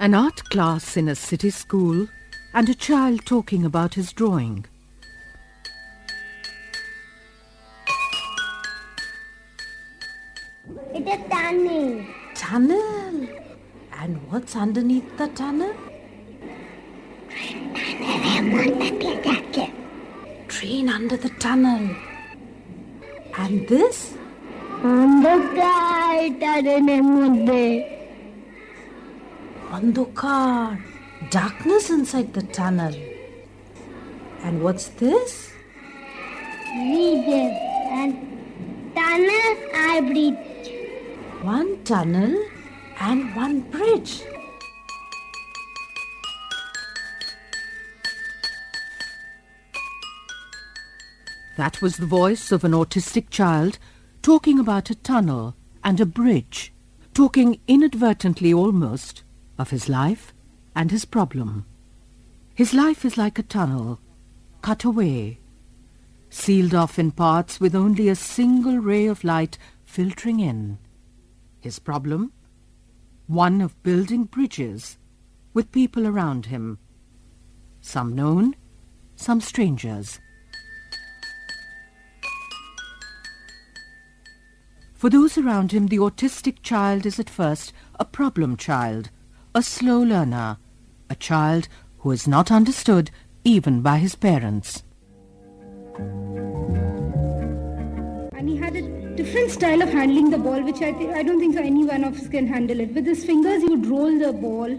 An art class in a city school and a child talking about his drawing. It's a tunnel. Tunnel? And what's underneath the tunnel? Train under the tunnel. And this? Andhakar. Darkness inside the tunnel. And what's this? Bridges and tunnels are bridge. One tunnel and one bridge. That was the voice of an autistic child talking about a tunnel and a bridge, talking inadvertently almost of his life and his problem. His life is like a tunnel, cut away, sealed off in parts with only a single ray of light filtering in. His problem? One of building bridges with people around him. Some known, some strangers. For those around him, the autistic child is at first a problem child, a slow learner, a child who is not understood even by his parents. And he had a different style of handling the ball, which I don't think any one of us can handle it. With his fingers, he would roll the ball.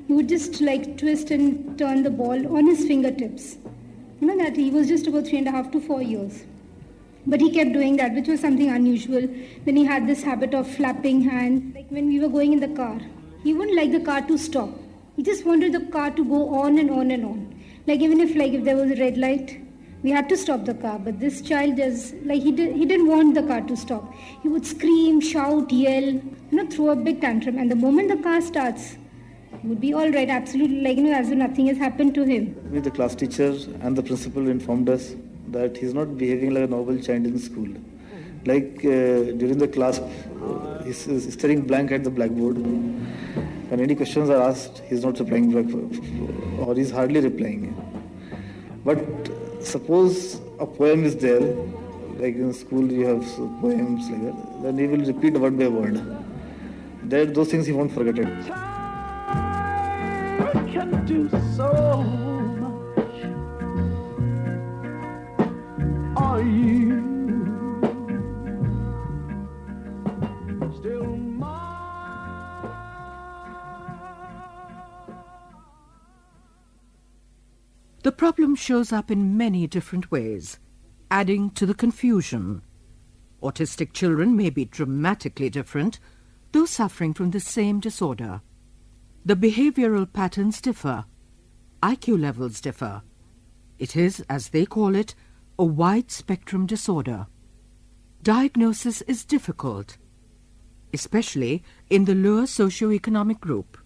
He would just like twist and turn the ball on his fingertips. You know that he was just about 3.5 to 4 years. But he kept doing that, which was something unusual. Then he had this habit of flapping hands. Like when we were going in the car, he wouldn't like the car to stop. He just wanted the car to go on and on and on. Like even if there was a red light, we had to stop the car. But this child he didn't want the car to stop. He would scream, shout, yell, throw a big tantrum. And the moment the car starts, he would be all right, absolutely, as if nothing has happened to him. The class teacher and the principal informed us that he's not behaving like a normal child in school. During the class, he's staring blank at the blackboard. When any questions are asked, he's not replying back, or he's hardly replying. But suppose a poem is there, like in school you have poems like that, then he will repeat word by word. Those things he won't forget it. I can do so much. Are you still mine? The problem shows up in many different ways, adding to the confusion. Autistic children may be dramatically different, though suffering from the same disorder. The behavioral patterns differ. IQ levels differ. It is, as they call it, a wide spectrum disorder. Diagnosis is difficult, especially in the lower socio-economic group.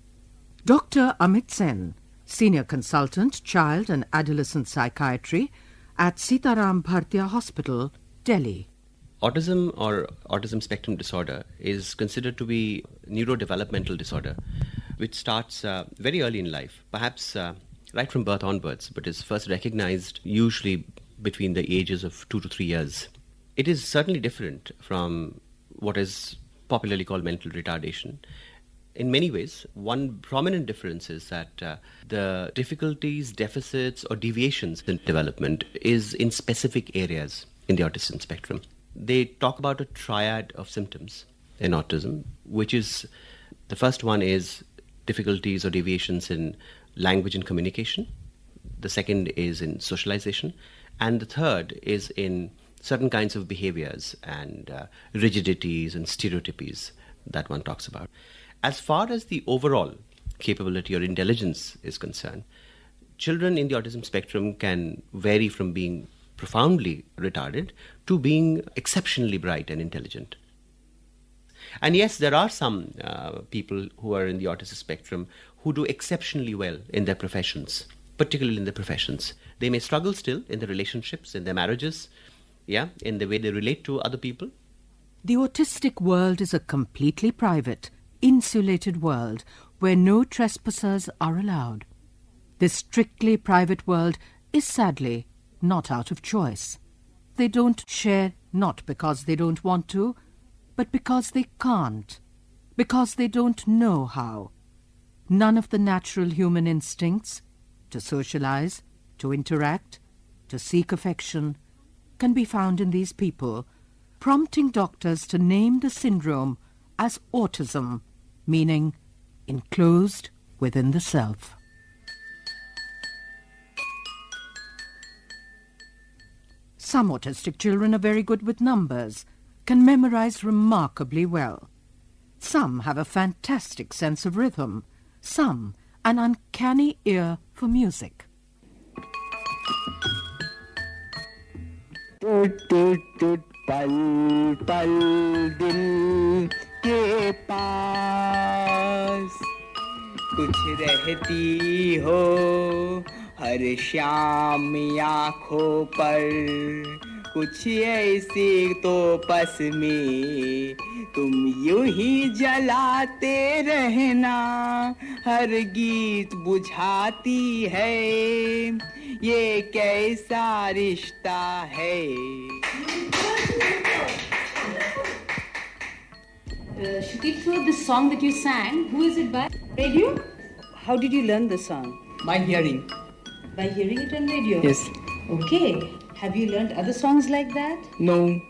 Dr. Amit Sen, Senior Consultant, Child and Adolescent Psychiatry at Sitaram Bhartiya Hospital, Delhi. Autism or Autism Spectrum Disorder is considered to be neurodevelopmental disorder, which starts very early in life, perhaps right from birth onwards, but is first recognized usually between the ages of 2 to 3 years. It is certainly different from what is popularly called mental retardation. In many ways, one prominent difference is that the difficulties, deficits, or deviations in development is in specific areas in the autism spectrum. They talk about a triad of symptoms in autism, which is, the first one is difficulties or deviations in language and communication. The second is in socialization. And the third is in certain kinds of behaviors and rigidities and stereotypies that one talks about. As far as the overall capability or intelligence is concerned, children in the autism spectrum can vary from being profoundly retarded to being exceptionally bright and intelligent. And yes, there are some people who are in the autism spectrum who do exceptionally well in their professions, particularly in their professions. They may struggle still in their relationships, in their marriages, in the way they relate to other people. The autistic world is a completely private, insulated world where no trespassers are allowed. This strictly private world is sadly not out of choice. They don't share not because they don't want to, but because they can't, because they don't know how. None of the natural human instincts to socialize, to interact, to seek affection can be found in these people, prompting doctors to name the syndrome as autism, meaning enclosed within the self. Some autistic children are very good with numbers, can memorize remarkably well. Some have a fantastic sense of rhythm, some an uncanny ear for music. टूट टूट टूट पल पल दिल के पास कुछ रहती हो हर शाम आँखों पर कुछ ऐसी तो पस में तुम यूं ही जलाते रहना हर गीत बुझाती है ये कैसा रिश्ता है Shruti, so this song that you sang, who is it by? Radio? How did you learn the song? My hearing. By hearing it on radio? Yes. Okay. Have you learned other songs like that? No.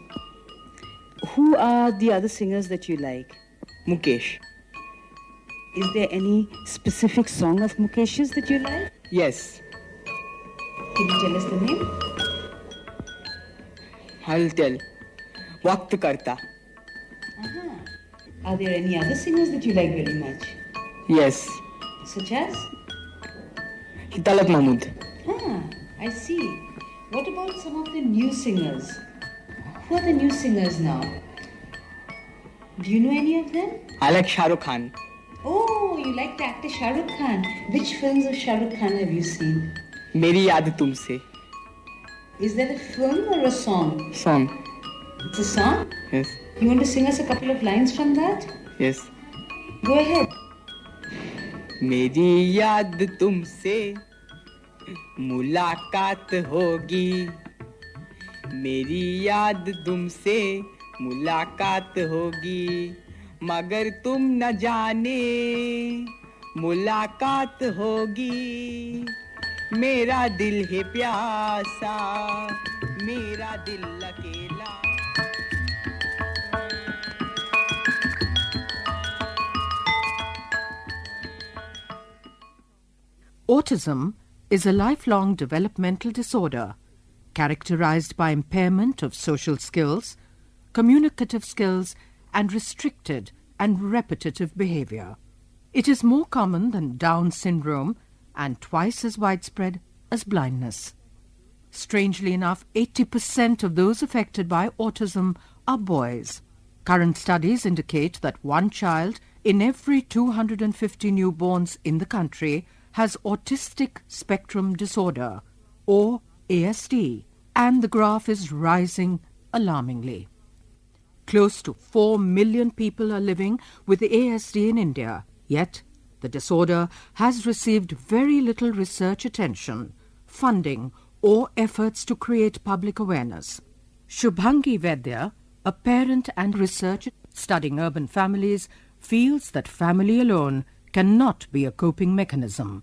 Who are the other singers that you like? Mukesh. Is there any specific song of Mukesh's that you like? Yes. Can you tell us the name? I'll tell. वक्त करता. Are there any other singers that you like very much? Yes. Such as? Talak Mahmud. I see. What about some of the new singers? Who are the new singers now? Do you know any of them? I like Shah Rukh Khan. Oh, you like the actor Shah Rukh Khan. Which films of Shah Rukh Khan have you seen? मेरी याद तुमसे. Is that a film or a song? Song. It's a song? Yes. You want to sing us a couple of lines from that? Yes. Go ahead. मेरी याद तुमसे मुलाकात होगी मेरी याद तुमसे मुलाकात होगी मगर तुम न जाने मुलाकात होगी मेरा दिल है प्यासा मेरा दिल अकेला Autism is a lifelong developmental disorder characterized by impairment of social skills, communicative skills, and restricted and repetitive behavior. It is more common than Down syndrome and twice as widespread as blindness. Strangely enough, 80% of those affected by autism are boys. Current studies indicate that one child in every 250 newborns in the country has Autistic Spectrum Disorder, or ASD, and the graph is rising alarmingly. Close to 4 million people are living with ASD in India, yet the disorder has received very little research attention, funding, or efforts to create public awareness. Shubhangi Vaidya, a parent and researcher studying urban families, feels that family alone cannot be a coping mechanism.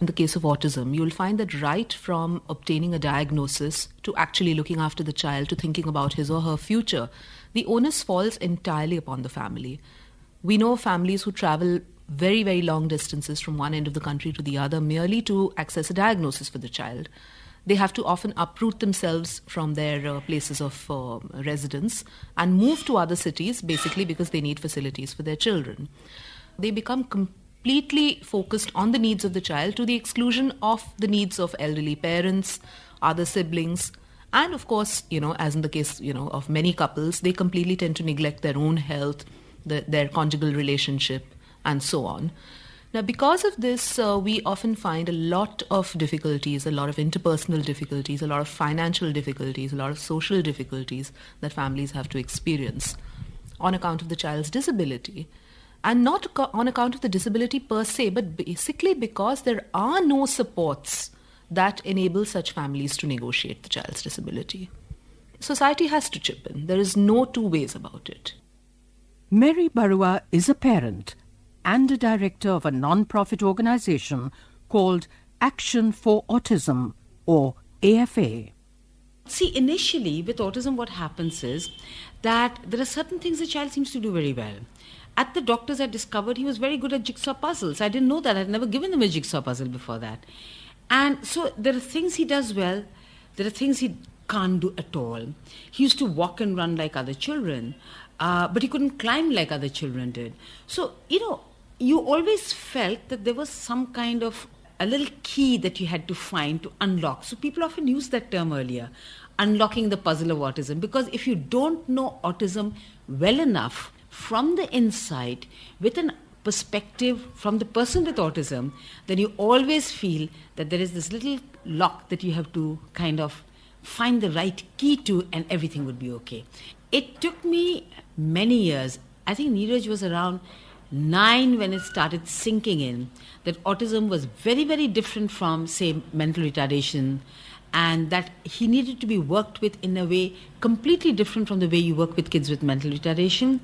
In the case of autism, you'll find that right from obtaining a diagnosis to actually looking after the child to thinking about his or her future, the onus falls entirely upon the family. We know families who travel very, very long distances from one end of the country to the other merely to access a diagnosis for the child. They have to often uproot themselves from their places of residence and move to other cities basically because they need facilities for their children. They become completely focused on the needs of the child to the exclusion of the needs of elderly parents, other siblings, and of course, as in the case, of many couples, they completely tend to neglect their own health, their conjugal relationship, and so on. Now, because of this, we often find a lot of difficulties, a lot of interpersonal difficulties, a lot of financial difficulties, a lot of social difficulties that families have to experience on account of the child's disability. And not on account of the disability per se, but basically because there are no supports that enable such families to negotiate the child's disability. Society has to chip in. There is no two ways about it. Mary Barua is a parent and a director of a non-profit organization called Action for Autism, or AFA. See, initially with autism what happens is that there are certain things the child seems to do very well. At the doctors I discovered he was very good at jigsaw puzzles. I didn't know that. I'd never given him a jigsaw puzzle before that. And so there are things he does well, there are things he can't do at all. He used to walk and run like other children, but he couldn't climb like other children did. So, you always felt that there was some kind of a little key that you had to find to unlock. So people often used that term earlier, unlocking the puzzle of autism, because if you don't know autism well enough from the inside, with an perspective from the person with autism, then you always feel that there is this little lock that you have to kind of find the right key to, and everything would be okay. It took me many years. I think Neeraj was around 9 when it started sinking in that autism was very, very different from, say, mental retardation, and that he needed to be worked with in a way completely different from the way you work with kids with mental retardation,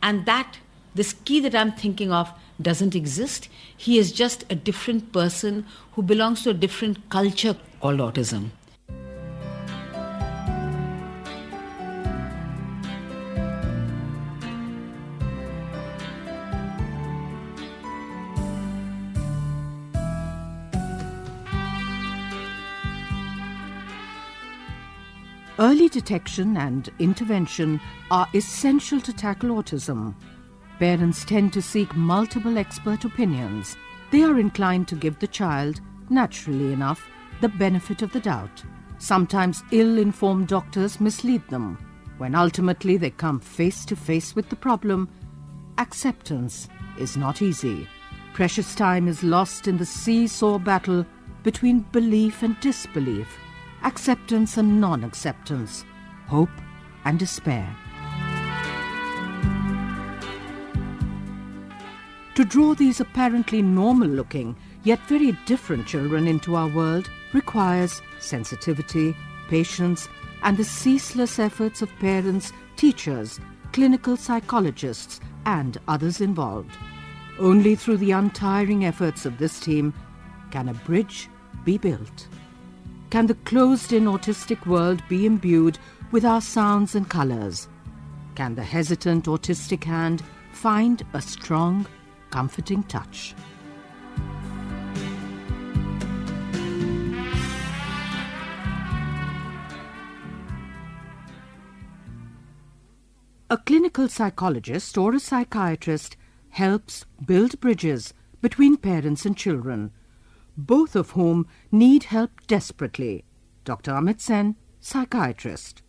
and that this key that I'm thinking of doesn't exist. He is just a different person who belongs to a different culture called autism. Early detection and intervention are essential to tackle autism. Parents tend to seek multiple expert opinions. They are inclined to give the child, naturally enough, the benefit of the doubt. Sometimes ill-informed doctors mislead them. When ultimately they come face to face with the problem, acceptance is not easy. Precious time is lost in the seesaw battle between belief and disbelief, acceptance and non-acceptance, hope and despair. To draw these apparently normal-looking, yet very different children into our world requires sensitivity, patience, and the ceaseless efforts of parents, teachers, clinical psychologists, and others involved. Only through the untiring efforts of this team can a bridge be built. Can the closed-in autistic world be imbued with our sounds and colours? Can the hesitant autistic hand find a strong, comforting touch? A clinical psychologist or a psychiatrist helps build bridges between parents and children, both of whom need help desperately. Dr. Amit Sen, psychiatrist.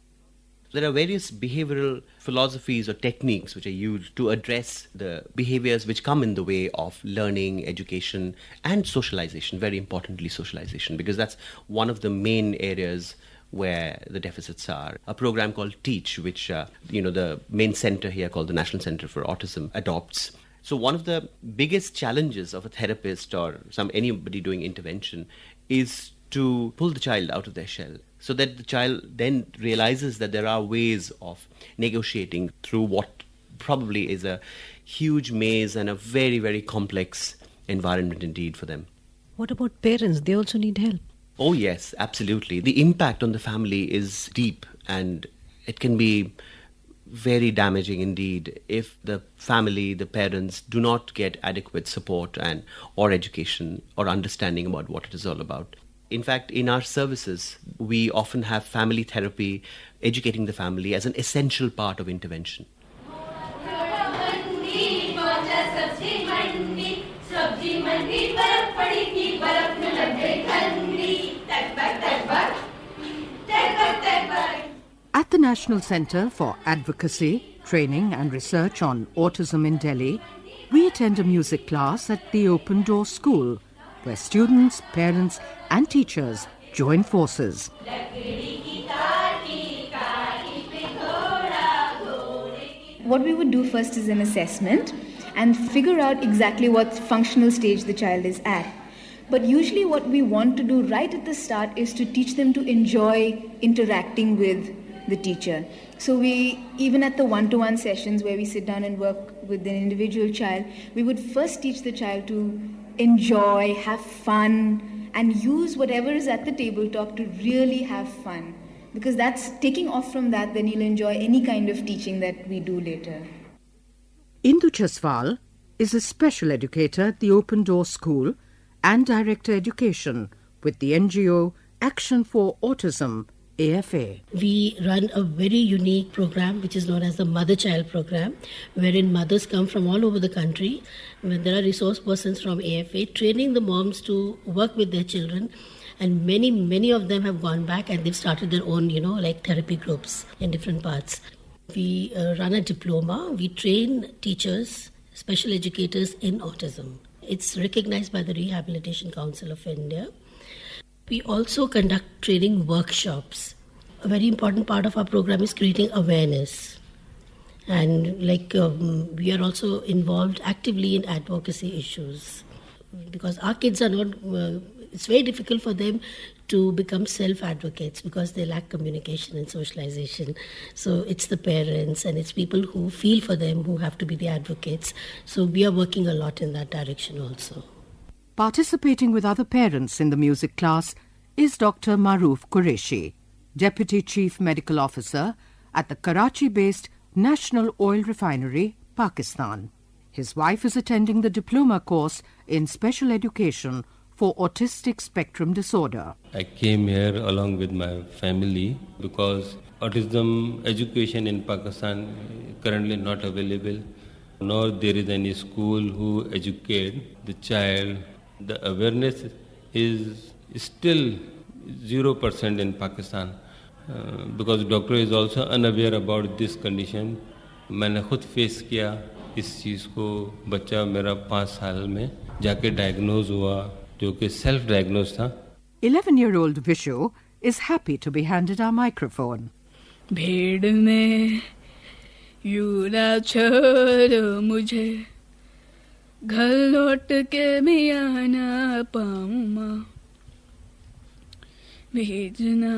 There are various behavioral philosophies or techniques which are used to address the behaviors which come in the way of learning, education, and socialization, very importantly socialization, because that's one of the main areas where the deficits are. A program called TEACH, which the main center here called the National Center for Autism adopts. So one of the biggest challenges of a therapist or anybody doing intervention is to pull the child out of their shell, so that the child then realizes that there are ways of negotiating through what probably is a huge maze and a very, very complex environment indeed for them. What about parents? They also need help. Oh yes, absolutely. The impact on the family is deep, and it can be very damaging indeed if the family, the parents, do not get adequate support or education or understanding about what it is all about. In fact, in our services, we often have family therapy, educating the family as an essential part of intervention. At the National Center for Advocacy, Training and Research on Autism in Delhi, we attend a music class at the Open Door School, where students, parents and teachers join forces. What we would do first is an assessment, and figure out exactly what functional stage the child is at. But usually what we want to do right at the start is to teach them to enjoy interacting with the teacher. So we, even at the one-to-one sessions where we sit down and work with an individual child, we would first teach the child to enjoy, have fun, and use whatever is at the tabletop to really have fun. Because that's taking off from that, then he'll enjoy any kind of teaching that we do later. Indu Chaswal is a special educator at the Open Door School and Director Education with the NGO Action for Autism, AFA. We run a very unique program which is known as the Mother-Child Program, wherein mothers come from all over the country. When there are resource persons from AFA training the moms to work with their children, and many of them have gone back and they've started their own, like therapy groups in different parts. We run a diploma. We train teachers, special educators in autism. It's recognized by the Rehabilitation Council of India. We also conduct training workshops. A very important part of our program is creating awareness. And we are also involved actively in advocacy issues. Because our kids are not, it's very difficult for them to become self-advocates because they lack communication and socialization. So it's the parents and it's people who feel for them who have to be the advocates. So we are working a lot in that direction also. Participating with other parents in the music class is Dr. Maroof Qureshi, Deputy Chief Medical Officer at the Karachi-based National Oil Refinery, Pakistan. His wife is attending the diploma course in special education for Autistic Spectrum Disorder. I came here along with my family because autism education in Pakistan currently not available, nor there is any school who educate the child. The awareness is still 0% in Pakistan because doctor is also unaware about this condition. मैंने खुद face किया इस चीज़ को. बच्चा मेरा 5 साल में जाके डायग्नोज हुआ जो कि सेल्फ डायग्नोज था. 11-year-old Vishu is happy to be handed our microphone. भीड़ में यूं ना छोड़ो मुझे, घर लौट के मैं आना पाऊँ माँ, भेजना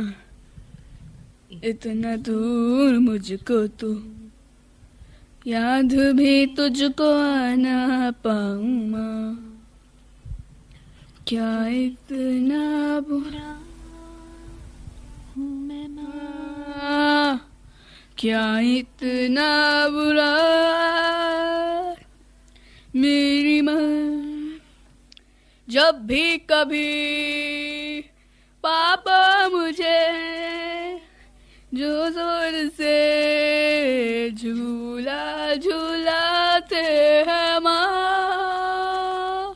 इतना दूर मुझको तो, याद भी तुझको आना पाऊँ माँ, क्या इतना बुरा हूँ मैं माँ, क्या इतना बुरा मेरी माँ. जब भी कभी पापा मुझे जो जोर से झूला झूलाते हैं माँ,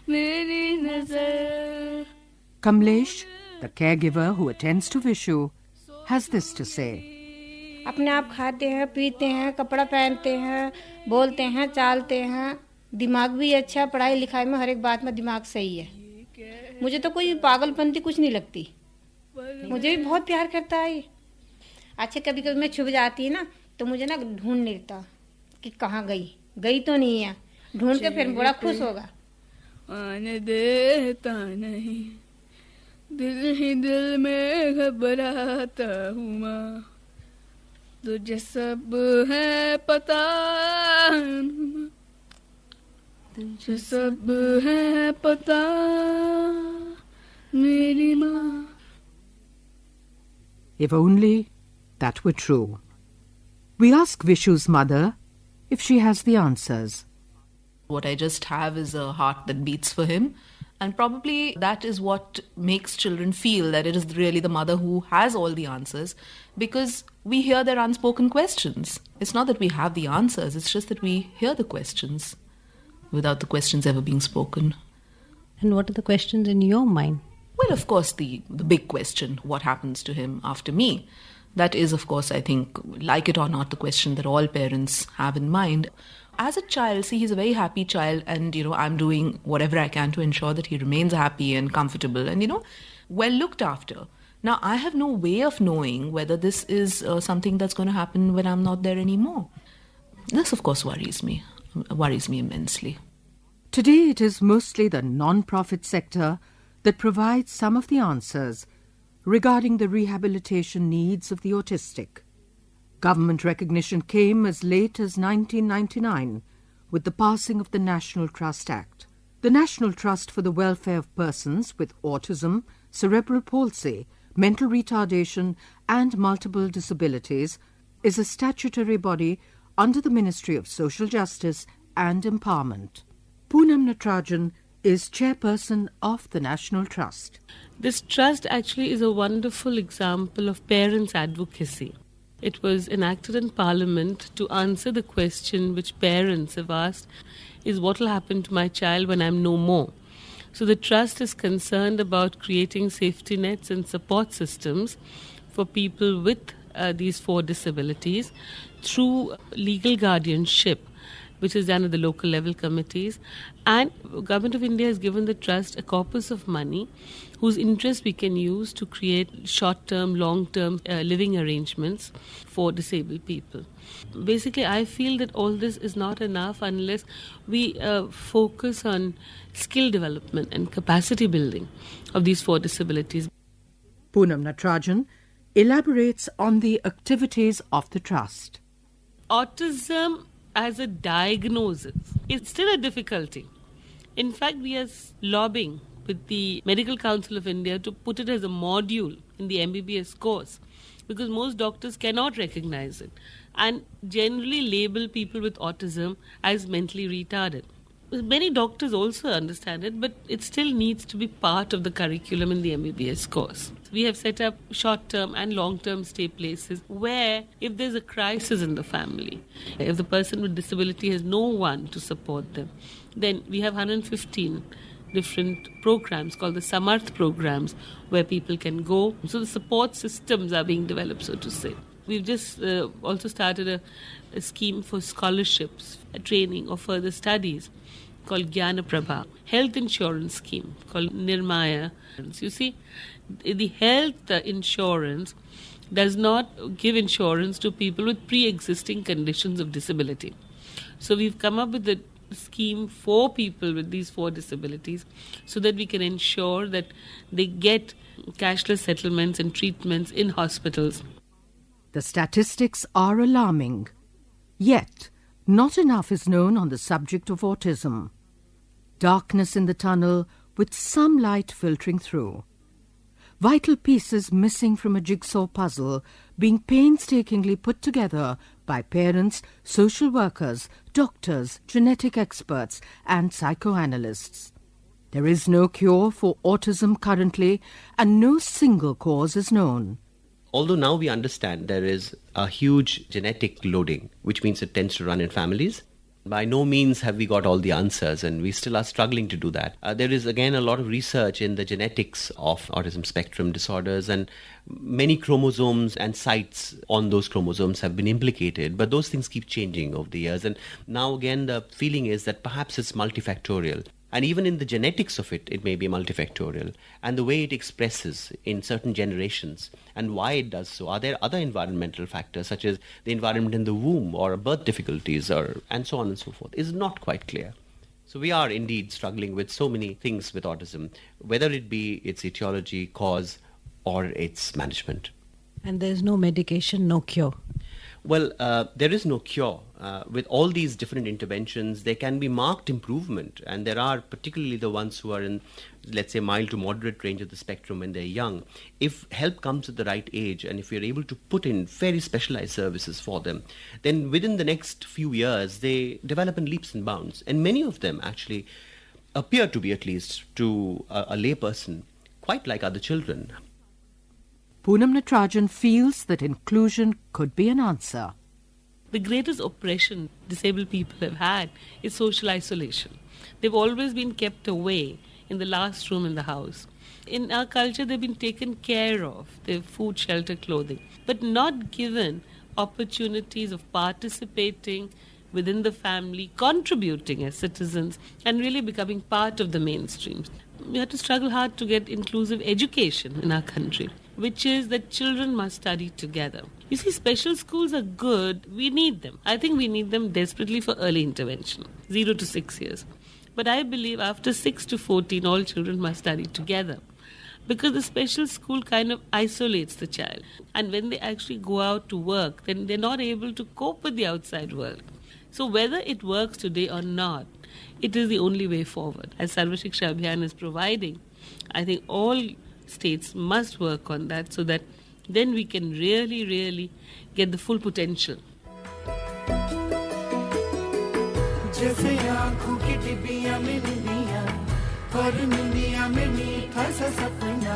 मेरी नजर. Kamlesh, the caregiver who attends to Vishu, has this to say. अपने आप खाते हैं, पीते हैं, कपड़ा पहनते हैं, बोलते हैं, चालते हैं, दिमाग भी अच्छा, पढ़ाई लिखाई में हर एक बात में दिमाग सही है. मुझे तो कोई पागलपंती कुछ नहीं लगती. मुझे भी बहुत प्यार करता है. अच्छा कभी कभी मैं छुप जाती ना तो मुझे ना ढूंढ लेता कि कहाँ गई तो नहीं है, ढूंढ के फिर बड़ा खुश होगा. आने देता नहीं, दिल ही दिल में घबराता हूँ माँ, तुझे सब है पता, तुझे सब है पता मेरी माँ. If only that were true. We ask Vishu's mother if she has the answers. What I just have is a heart that beats for him. And probably that is what makes children feel that it is really the mother who has all the answers, because we hear their unspoken questions. It's not that we have the answers, it's just that we hear the questions without the questions ever being spoken. And what are the questions in your mind? Well, of course, the big question, what happens to him after me? That is, of course, I think, like it or not, the question that all parents have in mind. As a child, see, he's a very happy child and, I'm doing whatever I can to ensure that he remains happy and comfortable and, well looked after. Now, I have no way of knowing whether this is something that's going to happen when I'm not there anymore. This, of course, worries me. worries me immensely. Today it is mostly the non-profit sector that provides some of the answers regarding the rehabilitation needs of the autistic. Government recognition came as late as 1999 with the passing of the National Trust Act. The National Trust for the Welfare of Persons with Autism, Cerebral Palsy, Mental Retardation and Multiple Disabilities is a statutory body under the Ministry of Social Justice and Empowerment. Poonam Natarajan is chairperson of the National Trust. This trust actually is a wonderful example of parents' advocacy. It was enacted in Parliament to answer the question which parents have asked, is what will happen to my child when I'm no more? So the trust is concerned about creating safety nets and support systems for people with these 4 disabilities through legal guardianship, which is done at the local level committees. And Government of India has given the trust a corpus of money whose interest we can use to create short-term, long-term living arrangements for disabled people. Basically, I feel that all this is not enough unless we focus on skill development and capacity building of these 4 disabilities. Poonam Natarajan elaborates on the activities of the trust. Autism as a diagnosis is still a difficulty. In fact, we are lobbying with the Medical Council of India to put it as a module in the MBBS course because most doctors cannot recognize it and generally label people with autism as mentally retarded. Many doctors also understand it, but it still needs to be part of the curriculum in the MBBS course. We have set up short-term and long-term stay places where if there's a crisis in the family, if the person with disability has no one to support them, then we have 115 different programs called the Samarth programs where people can go. So the support systems are being developed, so to say. We've just also started a scheme for scholarships, a training or further studies called Jnana Prabha, health insurance scheme called Nirmaya. You see, the health insurance does not give insurance to people with pre-existing conditions of disability. So we've come up with a scheme for people with these 4 disabilities so that we can ensure that they get cashless settlements and treatments in hospitals. The statistics are alarming. Yet, not enough is known on the subject of autism. Darkness in the tunnel with some light filtering through. Vital pieces missing from a jigsaw puzzle being painstakingly put together by parents, social workers, doctors, genetic experts and psychoanalysts. There is no cure for autism currently and no single cause is known. Although now we understand there is a huge genetic loading, which means it tends to run in families, by no means have we got all the answers and we still are struggling to do that. There is again a lot of research in the genetics of autism spectrum disorders and many chromosomes and sites on those chromosomes have been implicated, but those things keep changing over the years and now again the feeling is that perhaps it's multifactorial. And even in the genetics of it, it may be multifactorial. And the way it expresses in certain generations and why it does so. Are there other environmental factors such as the environment in the womb or birth difficulties and so on and so forth is not quite clear. So we are indeed struggling with so many things with autism, whether it be its etiology, cause or its management. And there's no medication, no cure. Well, there is no cure. With all these different interventions, there can be marked improvement. And there are particularly the ones who are in, let's say, mild to moderate range of the spectrum when they're young. If help comes at the right age and if we're able to put in very specialized services for them, then within the next few years, they develop in leaps and bounds. And many of them actually appear to be, at least to a layperson, quite like other children. Poonam Natarajan feels that inclusion could be an answer. The greatest oppression disabled people have had is social isolation. They've always been kept away in the last room in the house. In our culture, they've been taken care of. They have food, shelter, clothing, but not given opportunities of participating within the family, contributing as citizens, and really becoming part of the mainstream. We have to struggle hard to get inclusive education in our country. which is that children must study together. You see, special schools are good. We need them. I think we need them desperately for early intervention, 0 to 6 years. But I believe after 6 to 14, all children must study together, because the special school kind of isolates the child. And when they actually go out to work, then they're not able to cope with the outside world. So whether it works today or not, it is the only way forward. As Sarva Shiksha Abhiyan is providing, I think all states must work on that, so that then we can really, really get the full potential. जैसे आँखों की टिबियाँ में निंदियाँ और निंदियाँ में मीठा सा सपना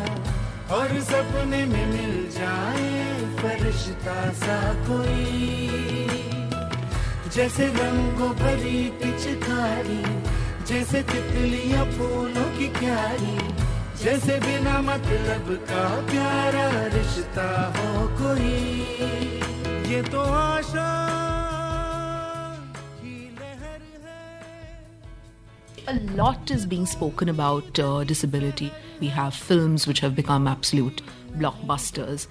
और सपने में मिल जाए फरिश्ता सा कोई जैसे रंगों भरी पिचकारी जैसे तितलियाँ फूलों की क्यारी जैसे बिना मतलब का प्यारा रिश्ता हो कोई ये तो आशा A lot is being spoken about disability. We have films which have become absolute blockbusters.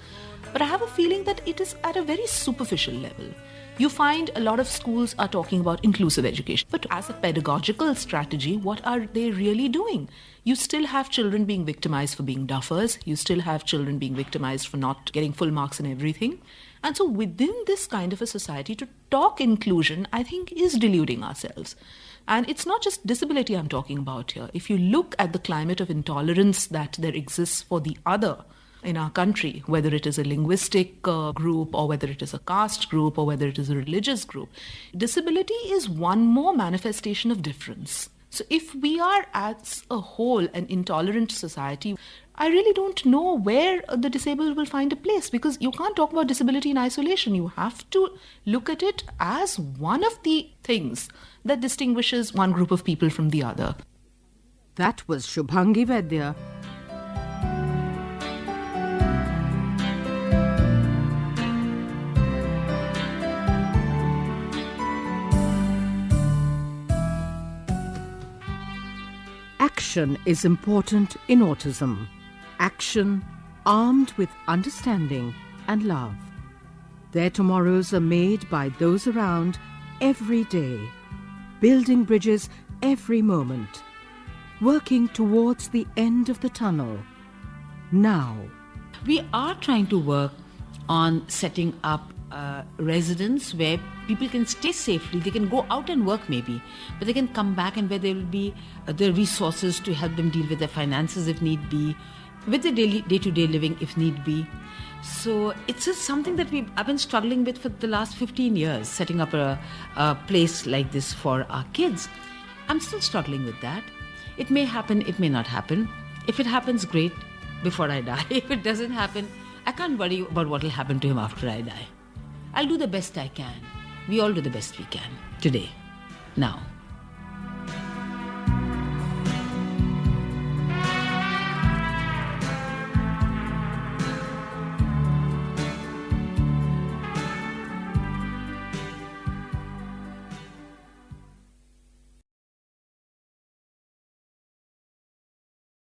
But I have a feeling that it is at a very superficial level. You find a lot of schools are talking about inclusive education. But as a pedagogical strategy, what are they really doing? You still have children being victimized for being duffers. You still have children being victimized for not getting full marks in everything. And so within this kind of a society, to talk inclusion, I think, is deluding ourselves. And it's not just disability I'm talking about here. If you look at the climate of intolerance that there exists for the other in our country, whether it is a linguistic group or whether it is a caste group or whether it is a religious group, disability is one more manifestation of difference. So if we are as a whole an intolerant society, I really don't know where the disabled will find a place, because you can't talk about disability in isolation. You have to look at it as one of the things that distinguishes one group of people from the other. That was Shubhangi Vaidya. Action is important in autism. Action armed with understanding and love. Their tomorrows are made by those around every day, building bridges every moment, working towards the end of the tunnel. Now, we are trying to work on setting up residence where people can stay safely. They can go out and work maybe, but they can come back, and where there will be the resources to help them deal with their finances if need be, with the day-to-day living if need be. So it's just something that I've been struggling with for the last 15 years, setting up a place like this for our kids. I'm still struggling with that. It may happen, it may not happen. If it happens, great, before I die. If it doesn't happen, I can't worry about what will happen to him after I die. I'll do the best I can. We all do the best we can today, now.